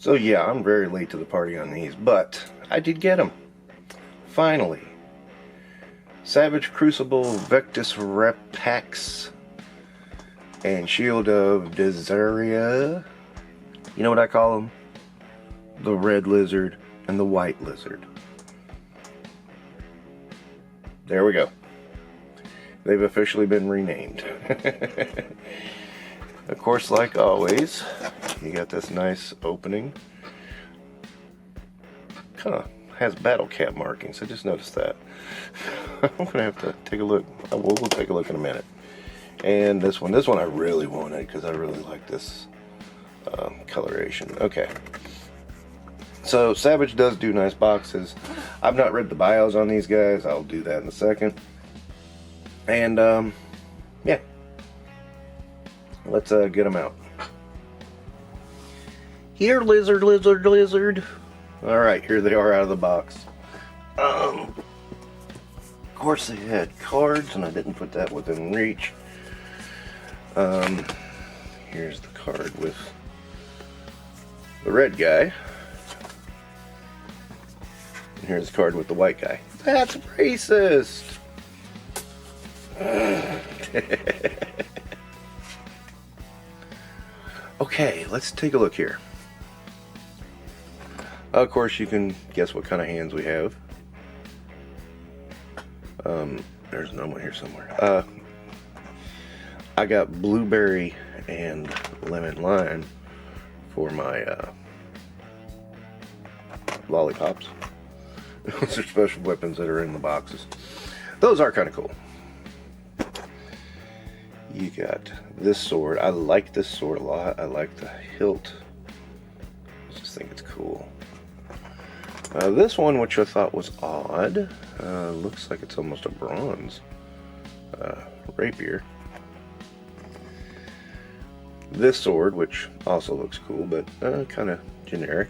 So yeah, I'm very late to the party on these, but I did get them. Finally. Savage Crucible, Veteris, Rapax, and Sheild of Daredevil. You know what I call them? The red lizard and the white lizard. There we go. They've officially been renamed. Of course, like always, you got this nice opening. Kind of has battle cap markings. I just noticed that. I'm gonna have to take a look. We'll take a look in a minute. And this one I really wanted because I really like this coloration. Okay. So Savage does do nice boxes. I've not read the bios on these guys. I'll do that in a second. And yeah, let's get them out. Here, lizard, lizard, lizard. All right, here they are out of the box. Of course, they had cards, and I didn't put that within reach. Here's the card with the red guy. And here's the card with the white guy. That's racist! Okay, let's take a look here. Of course, you can guess what kind of hands we have. There's another one here somewhere. I got blueberry and lemon lime for my lollipops. Those are special weapons that are in the boxes. Those are kind of cool. You got this sword. I like this sword a lot. I like the hilt. I just think it's cool. This one, which I thought was odd, looks like it's almost a bronze rapier. This sword, which also looks cool, but kind of generic.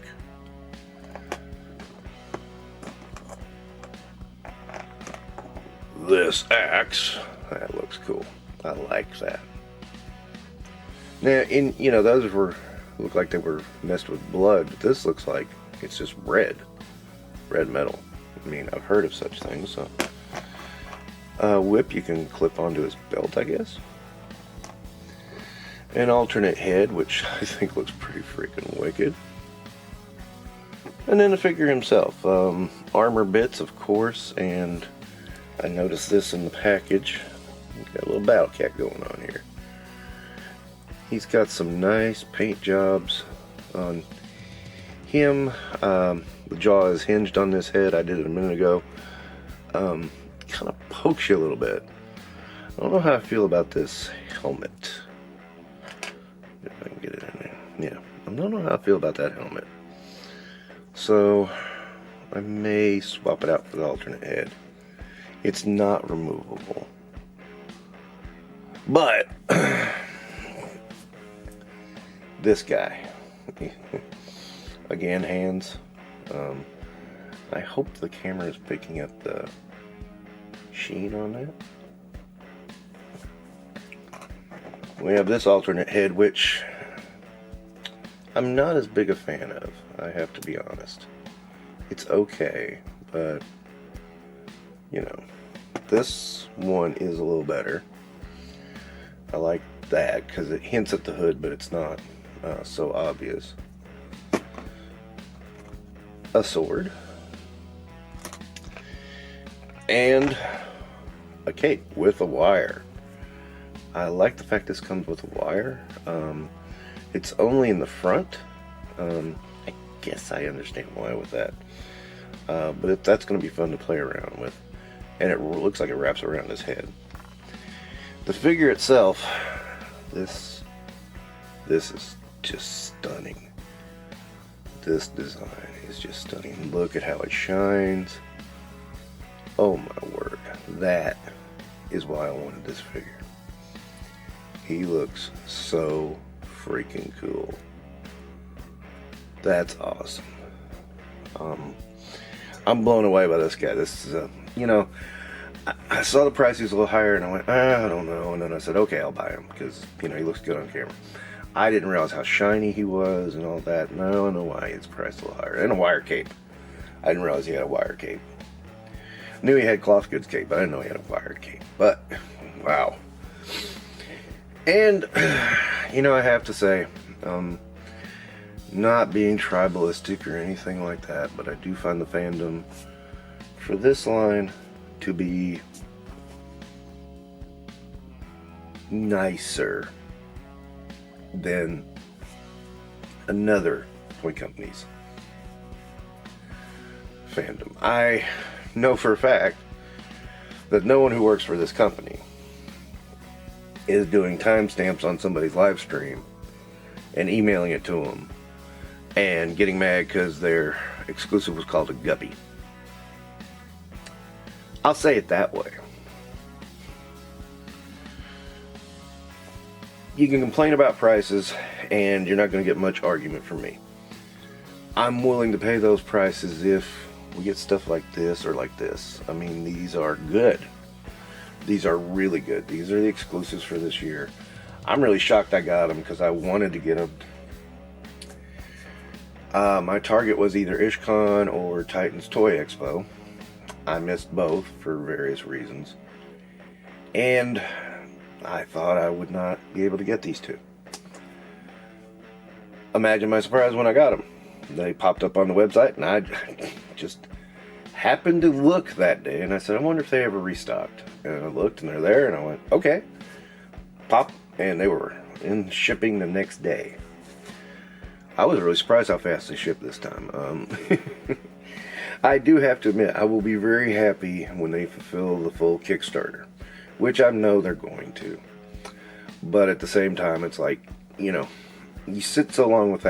This axe, that looks cool. I like that. Now, those look like they were messed with blood. But this looks like it's just red metal. I mean, I've heard of such things. So, whip you can clip onto his belt, I guess. An alternate head, which I think looks pretty freaking wicked. And then the figure himself. Armor bits, of course, and I noticed this in the package. Got a little battle cat going on here. He's got some nice paint jobs on him. The jaw is hinged on this head. I did it a minute ago. Kind of pokes you a little bit. I don't know how I feel about this helmet. If I can get it in there. Yeah, I don't know how I feel about that helmet. So I may swap it out for the alternate head. It's not removable. But this guy, again, hands. I hope the camera is picking up the sheen on that. We have this alternate head, which I'm not as big a fan of, I have to be honest. It's okay, but this one is a little better. I like that because it hints at the hood, but it's not so obvious. A sword. And a cape with a wire. I like the fact this comes with a wire. It's only in the front. I guess I understand why with that. But that's going to be fun to play around with. And it looks like it wraps around his head. The figure itself, this is just stunning. This design is just stunning. Look at how it shines. Oh my word. That is why I wanted this figure. He looks so freaking cool. That's awesome. I'm blown away by this guy. This is I saw the price, he was a little higher, and I went, I don't know. And then I said, okay, I'll buy him because he looks good on camera. I didn't realize how shiny he was and all that. Now I know why it's priced a little higher. And a wire cape. I didn't realize he had a wire cape. Knew he had cloth goods cape, but I didn't know he had a wired cape. But, wow. And, you know, I have to say, not being tribalistic or anything like that, but I do find the fandom for this line to be nicer than another toy company's fandom. I know for a fact that no one who works for this company is doing timestamps on somebody's live stream and emailing it to them and getting mad because their exclusive was called a guppy. I'll say it that way. You can complain about prices and you're not going to get much argument from me. I'm willing to pay those prices if we get stuff like this or like this. I mean, these are good. These are really good. These are the exclusives for this year. I'm really shocked I got them because I wanted to get them. My target was either IshCon or Titans Toy Expo. I missed both for various reasons. And I thought I would not be able to get these two. Imagine my surprise when I got them. They popped up on the website and I just happened to look that day and I said, I wonder if they ever restocked. And I looked and they're there and I went, okay. Pop, and they were in shipping the next day. I was really surprised how fast they shipped this time. I do have to admit, I will be very happy when they fulfill the full Kickstarter, which I know they're going to. But at the same time, it's like, you know, you sit so long with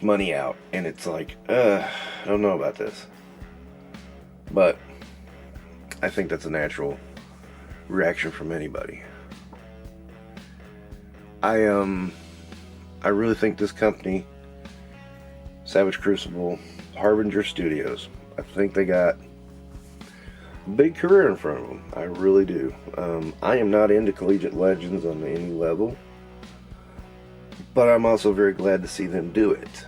money out, and it's like, I don't know about this. But I think that's a natural reaction from anybody. I really think this company, Savage Crucible, Harbinger Studios, I think they got a big career in front of them. I really do. I am not into Collegiate Legends on any level, but I'm also very glad to see them do it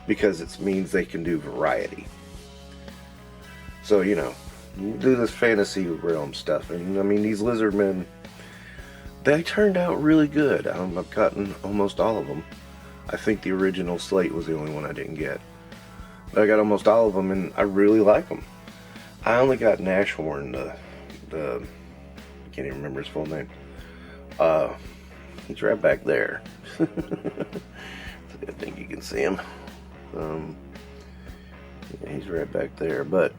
because it means they can do variety. So, you know, do this fantasy realm stuff, and I mean, these Lizardmen, they turned out really good. I've gotten almost all of them. I think the original slate was the only one I didn't get, but I got almost all of them, and I really like them. I only got Nashorn, the I can't even remember his full name. He's right back there. I think you can see him. Yeah, he's right back there, but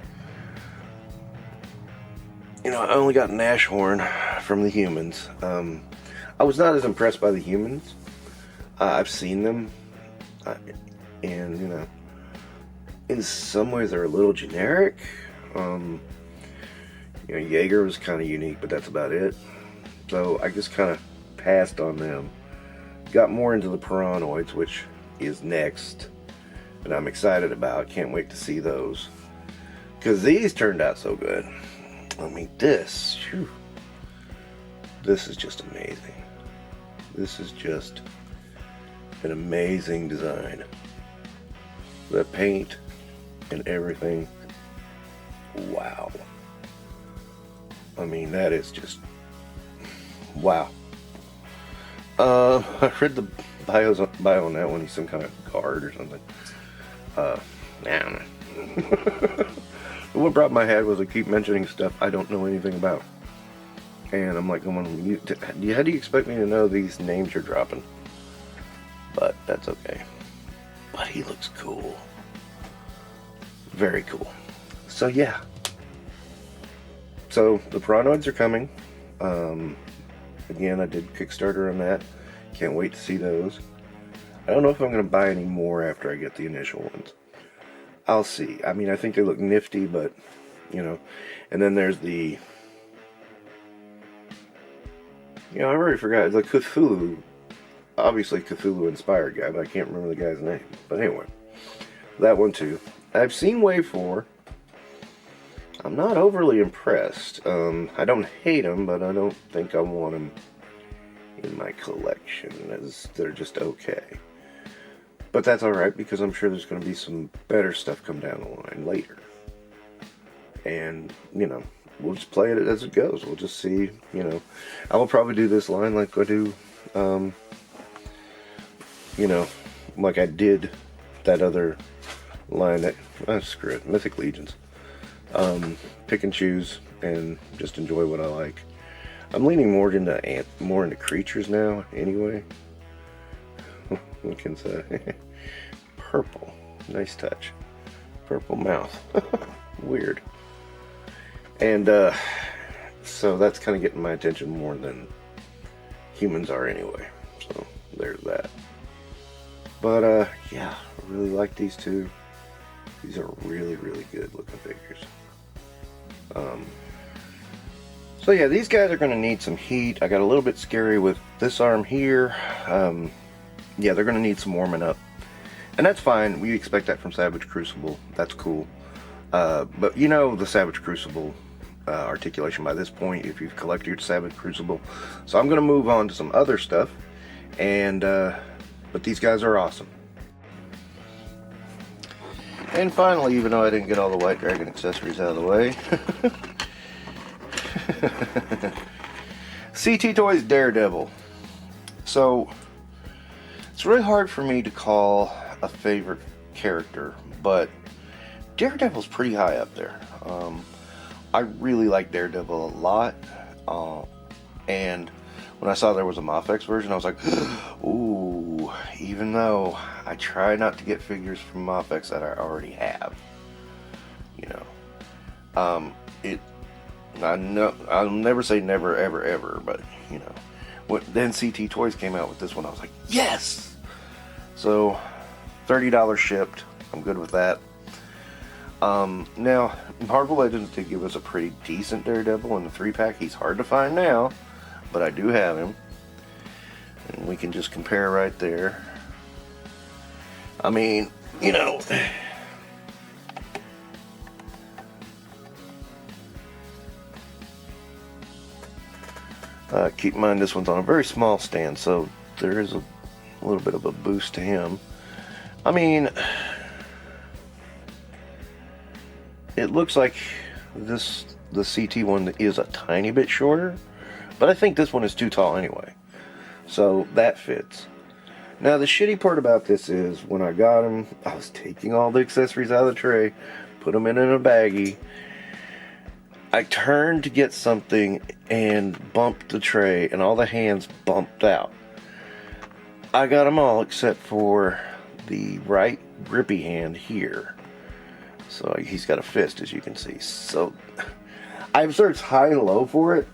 you know, I only got Nashorn from the humans. I was not as impressed by the humans. I've seen them, and you know, in some ways they're a little generic. You know, Jaeger was kind of unique, but that's about it. So I just kind of passed on them. Got more into the Piranoids, which is next, and I'm excited about. Can't wait to see those, because these turned out so good. I mean, this is just amazing. This is just an amazing design. The paint and everything. Wow. I mean, that is just wow. I read the bio on that one. He's some kind of guard or something. I don't know. What brought my head was I keep mentioning stuff I don't know anything about. And I'm like, how do you expect me to know these names you're dropping? But that's okay. But he looks cool. Very cool. So yeah. So the Piranoids are coming. Again, I did Kickstarter on that. Can't wait to see those. I don't know if I'm going to buy any more after I get the initial ones. I'll see. I mean, I think they look nifty, but, you know. And then there's the, you know, I already forgot. The Cthulhu, obviously Cthulhu-inspired guy, but I can't remember the guy's name. But anyway, that one too. I've seen Wave 4. I'm not overly impressed. I don't hate him, but I don't think I want him in my collection, as they're just okay. But that's alright, because I'm sure there's going to be some better stuff come down the line later. And, you know, we'll just play it as it goes. We'll just see, you know. I will probably do this line like I do, you know, like I did that other line that, screw it, Mythic Legions. Pick and choose and just enjoy what I like. I'm leaning more into creatures now, anyway. We can say purple, nice touch. Purple mouth, weird. And so that's kind of getting my attention more than humans are anyway. So there's that. But yeah, I really like these two. These are really, really good looking figures. So yeah, these guys are going to need some heat. I got a little bit scary with this arm here. Yeah, they're going to need some warming up. And that's fine. We expect that from Savage Crucible. That's cool. But you know the Savage Crucible articulation by this point if you've collected your Savage Crucible. So I'm going to move on to some other stuff. And but these guys are awesome. And finally, even though I didn't get all the White Dragon accessories out of the way, CT Toys Daredevil. So it's really hard for me to call a favorite character, but Daredevil's pretty high up there. I really like Daredevil a lot, and when I saw there was a Mafex version, I was like, ooh, even though I try not to get figures from Mafex that I already have, you know, I know I'll never say never ever ever, but you know, then CT Toys came out with this one, I was like, yes. So $30 shipped, I'm good with that. Now Marvel Legends did give us a pretty decent Daredevil in the 3-pack. He's hard to find now, but I do have him, and we can just compare right there. I mean, you know, keep in mind this one's on a very small stand, so there is a little bit of a boost to him. I mean, it looks like the CT one is a tiny bit shorter, but I think this one is too tall anyway, so that fits. Now the shitty part about this is when I got him, I was taking all the accessories out of the tray, put them in a baggie. I turned to get something and bumped the tray, and all the hands bumped out. I got them all except for the right grippy hand here. So he's got a fist, as you can see. So I've searched high and low for it,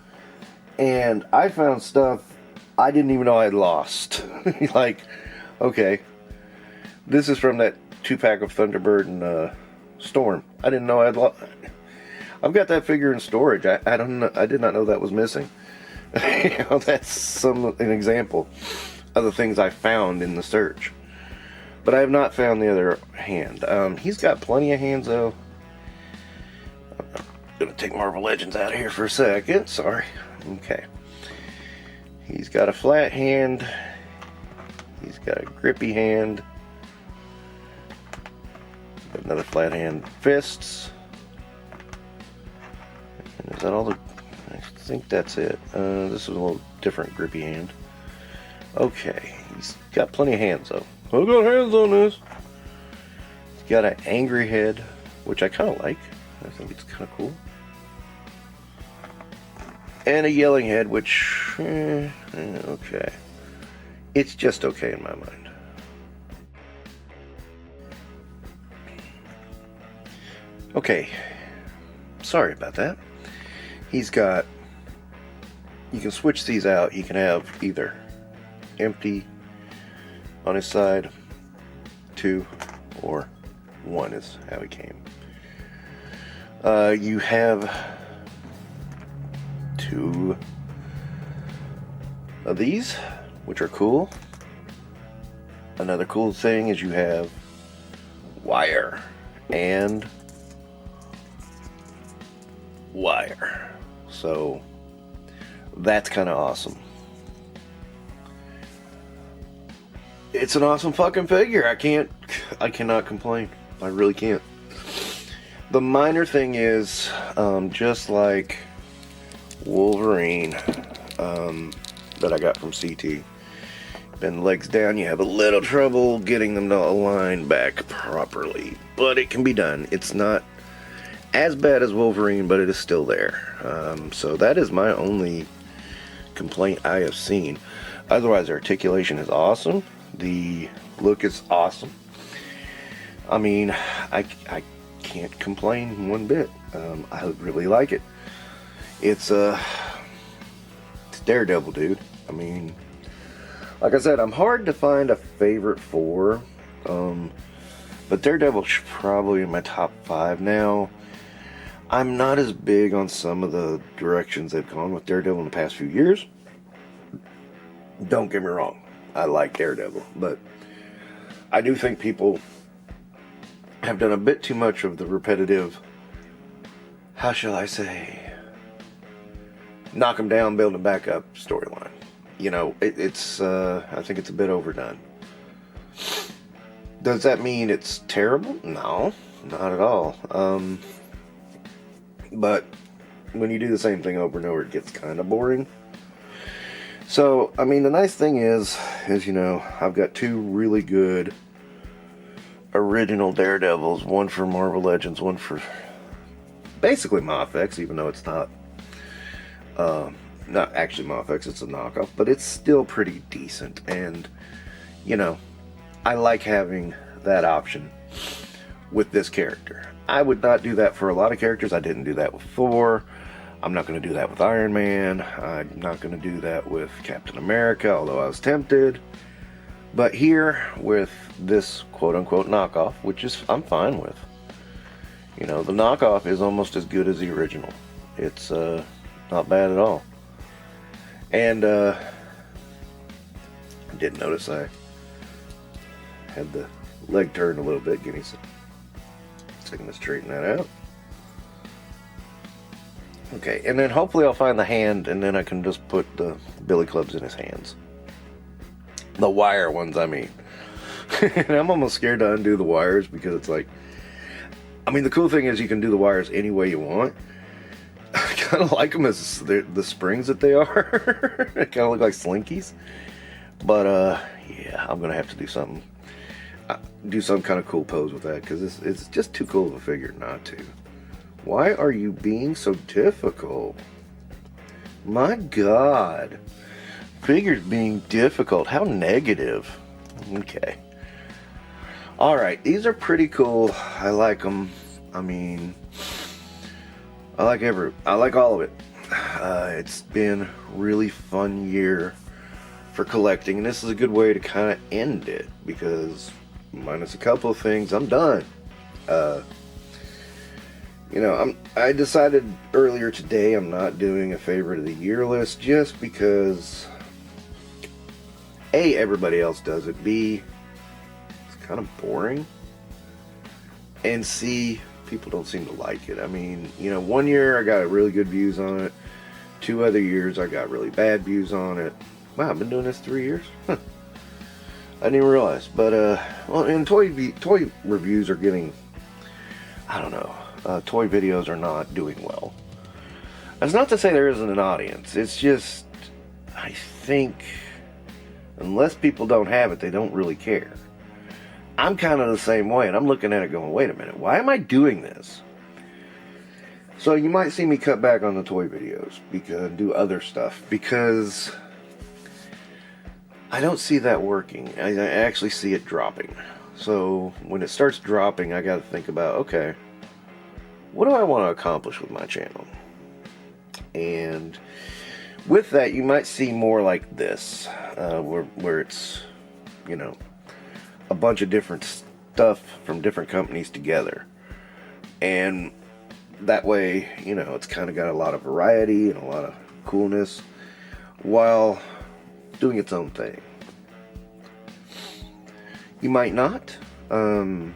and I found stuff I didn't even know I'd lost. Like, okay, this is from that 2-pack of Thunderbird and Storm. I didn't know I'd lost. I've got that figure in storage. I don't know. I did not know that was missing. You know, that's an example of the things I found in the search. But I have not found the other hand. He's got plenty of hands though. I'm gonna take Marvel Legends out of here for a second. Sorry. Okay. He's got a flat hand. He's got a grippy hand. Got another flat hand. Fists. And is that all the... I think that's it. This is a little different grippy hand. Okay. He's got plenty of hands though. I've got hands on this. He's got an angry head, which I kind of like. I think it's kind of cool. And a yelling head, which, okay. It's just okay in my mind. Okay. Sorry about that. He's got, you can switch these out. He can have either empty on his side, 2, or 1 is how he came. You have 2 of these, which are cool. Another cool thing is you have wire and wire. So that's kind of awesome. it's an awesome fucking figure. I cannot complain. I really can't. The minor thing is, just like Wolverine, that I got from CT, bend legs down, you have a little trouble getting them to align back properly, but it can be done. It's not as bad as Wolverine, but it is still there. So that is my only complaint I have seen. Otherwise, the articulation is awesome. The look is awesome. I mean, I can't complain one bit. I really like it. It's Daredevil, dude. I mean, like I said, I'm hard to find a favorite for, but Daredevil's probably in my top 5 now. I'm not as big on some of the directions they've gone with Daredevil in the past few years. Don't get me wrong, I like Daredevil, but I do think people have done a bit too much of the repetitive, how shall I say, knock them down, build them back up storyline. You know, it's I think it's a bit overdone. Does that mean it's terrible? No, not at all. But when you do the same thing over and over, it gets kind of boring. So, I mean, the nice thing is, you know, I've got 2 really good original Daredevils, one for Marvel Legends, one for basically Mafex, even though it's not actually Mafex, it's a knockoff, but it's still pretty decent. And, you know, I like having that option with this character. I would not do that for a lot of characters. I didn't do that with Thor. I'm not going to do that with Iron Man. I'm not going to do that with Captain America, although I was tempted. But here, with this quote-unquote knockoff, which is I'm fine with. You know, the knockoff is almost as good as the original. It's not bad at all. And I did notice I had the leg turned a little bit. Give me some second to straighten that out. Okay, and then hopefully I'll find the hand, and then I can just put the billy clubs in his hands. The wire ones, I mean. And I'm almost scared to undo the wires, because it's like, I mean, the cool thing is you can do the wires any way you want. I kind of like them as the springs that they are. They kind of look like slinkies. But, yeah, I'm going to have to do something. Do some kind of cool pose with that, because it's just too cool of a figure not to. Why are you being so difficult? My God. Figures being difficult. How negative. Okay. Alright, these are pretty cool. I like them. I mean, I like all of it. It's been a really fun year for collecting, and this is a good way to kind of end it, because minus a couple of things, I'm done. You know, I decided earlier today I'm not doing a favorite of the year list, just because A, everybody else does it, B, it's kind of boring, and C, people don't seem to like it. I mean, you know, one year I got really good views on it, 2 other years I got really bad views on it. Wow, I've been doing this 3 years? Huh. I didn't even realize. But, well, and toy reviews are getting, I don't know, toy videos are not doing well. That's not to say there isn't an audience. It's just, I think, unless people don't have it, they don't really care. I'm kind of the same way, and I'm looking at it going, wait a minute, why am I doing this? So you might see me cut back on the toy videos, because do other stuff, because I don't see that working. I actually see it dropping. So when it starts dropping, I got to think about, okay, what do I want to accomplish with my channel? And with that, you might see more like this, where it's, you know, a bunch of different stuff from different companies together. And that way, you know, it's kind of got a lot of variety and a lot of coolness while doing its own thing. You might not. I'm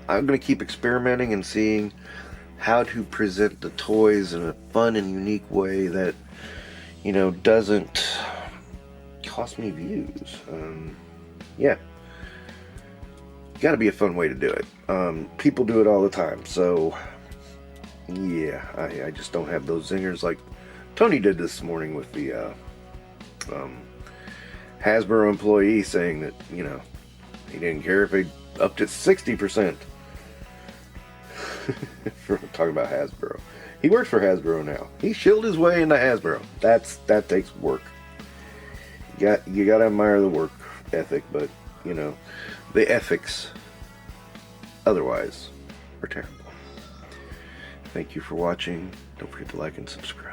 going to keep experimenting and seeing how to present the toys in a fun and unique way that, you know, doesn't cost me views. Yeah. got to be a fun way to do it. People do it all the time, so yeah, I just don't have those zingers like Tony did this morning with the Hasbro employee saying that, you know, he didn't care if he upped it 60%. For talking about Hasbro. He works for Hasbro now. He shielded his way into Hasbro. That takes work. You gotta admire the work ethic, but you know, the ethics otherwise are terrible. Thank you for watching. Don't forget to like and subscribe.